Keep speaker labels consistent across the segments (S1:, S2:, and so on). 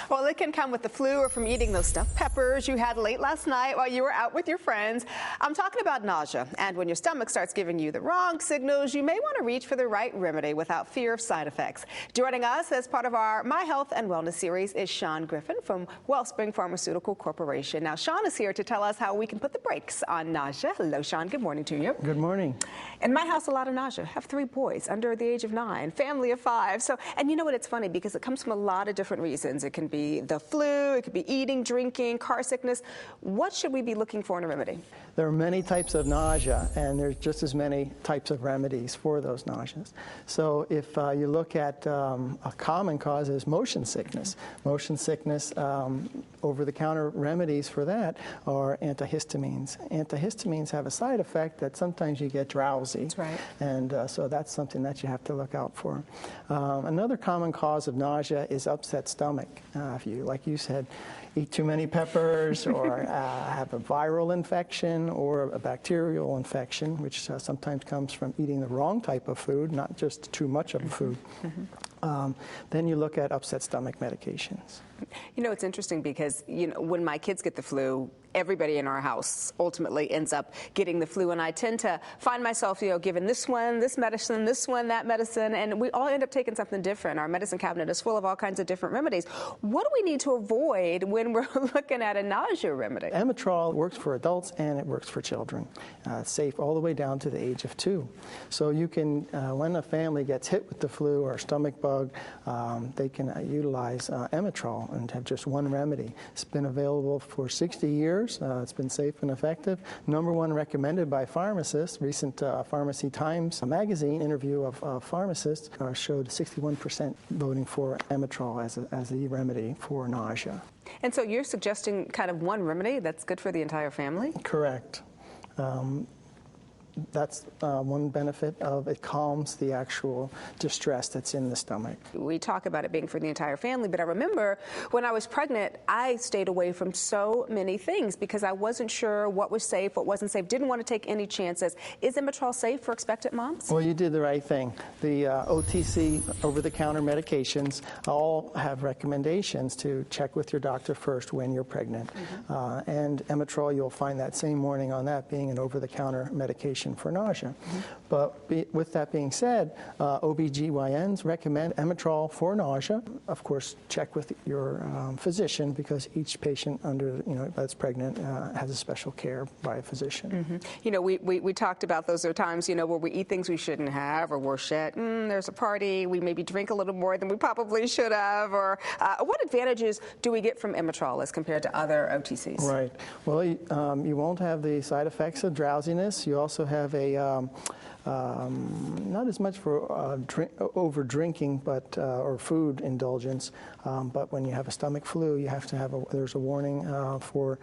S1: Well, it can come with the flu or from eating those stuffed peppers you had late last night while you were out with your friends. I'm talking about nausea, and when your stomach starts giving you the wrong signals, you may want to reach for the right remedy without fear of side effects. Joining us as part of our My Health and Wellness series is Sean Griffin from WellSpring Pharmaceutical Corporation. Now, Sean is here to tell us how we can put the brakes on nausea. Hello, Sean. Good morning to you.
S2: Good morning.
S1: In my house, a lot of nausea. I have 3 boys under the age of 9, family of 5. So, and you know what? It's funny because it comes from a lot of different reasons. It can be the flu, it could be eating, drinking, car sickness. What should we be looking for in a remedy?
S2: There are many types of nausea, and there's just as many types of remedies for those nauseas. So if you look at a common cause is motion sickness. Motion sickness, over-the-counter remedies for that are antihistamines. Antihistamines have a side effect that sometimes you get drowsy.
S1: That's right.
S2: And so that's something that you have to look out for. Another common cause of nausea is upset stomach. If you, like you said, eat too many peppers or have a viral infection or a bacterial infection, which sometimes comes from eating the wrong type of food, not just too much of a food. Then you look at upset stomach medications.
S1: You know, it's interesting because, you know, when my kids get the flu, everybody in our house ultimately ends up getting the flu, and I tend to find myself, you know, given this one, this medicine, this one, that medicine, and we all end up taking something different. Our medicine cabinet is full of all kinds of different remedies. What do we need to avoid when we're looking at a nausea remedy?
S2: Emetrol works for adults and it works for children. It's safe all the way down to the age of 2. So you can, when a family gets hit with the flu or a stomach bug, they can utilize Emetrol and have just one remedy. It's been available for 60 years. It's been safe and effective. #1 recommended by pharmacists. Recent Pharmacy Times magazine interview of pharmacists showed 61% voting for Emetrol as a remedy for nausea.
S1: And so you're suggesting kind of one remedy that's good for the entire family?
S2: Correct. That's one benefit of it, calms the actual distress that's in the stomach.
S1: We talk about it being for the entire family, but I remember when I was pregnant, I stayed away from so many things because I wasn't sure what was safe, what wasn't safe, didn't want to take any chances. Is Emetrol safe for expectant moms?
S2: Well, you did the right thing. The OTC, over-the-counter medications, all have recommendations to check with your doctor first when you're pregnant. And Emetrol, you'll find that same warning on that being an over-the-counter medication for nausea. But with that being said, OBGYNs recommend Emetrol for nausea. Of course, check with your physician because each patient that's pregnant has a special care by a physician.
S1: You know, we talked about those are times, you know, where we eat things we shouldn't have, or we're there's a party, we maybe drink a little more than we probably should have, or what advantages do we get from Emetrol as compared to other OTCs?
S2: Right. Well, you won't have the side effects of drowsiness. You also have a not as much for over drinking, but or food indulgence. But when you have a stomach flu, you have to have there's a warning for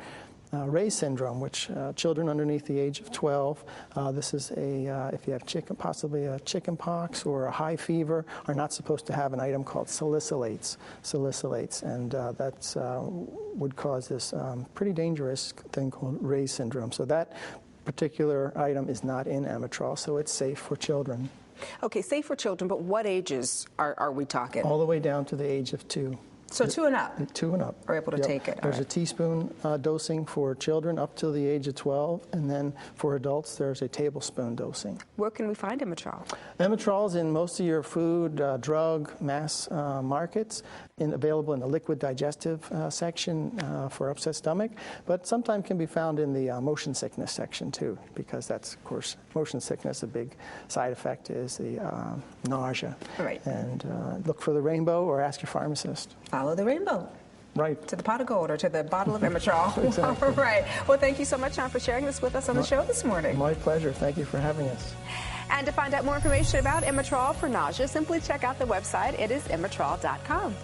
S2: Ray's syndrome, which children underneath the age of 12, this is if you have possibly a chicken pox or a high fever, are not supposed to have an item called salicylates, and that's would cause this pretty dangerous thing called Ray's syndrome. So that particular item is not in Emetrol, so it's safe for children.
S1: Okay, safe for children, but what ages are we talking?
S2: All the way down to the age of 2.
S1: So 2 and up?
S2: 2 and up.
S1: Are able to take it.
S2: There's a teaspoon dosing for children up to the age of 12, and then for adults there's a tablespoon dosing.
S1: Where can we find Emetrol?
S2: Emetrol is in most of your food, drug, mass markets, available in the liquid digestive section for upset stomach, but sometimes can be found in the motion sickness section too, because that's, of course, motion sickness, a big side effect is the nausea.
S1: Right.
S2: And look for the rainbow or ask your pharmacist.
S1: Follow the rainbow.
S2: Right.
S1: To the pot of gold or to the bottle of Emetrol.
S2: Exactly.
S1: All right. Well, thank you so much, Sean, for sharing this with us on the show this morning.
S2: My pleasure. Thank you for having us.
S1: And to find out more information about Emetrol for nausea, simply check out the website. It is emetrol.com.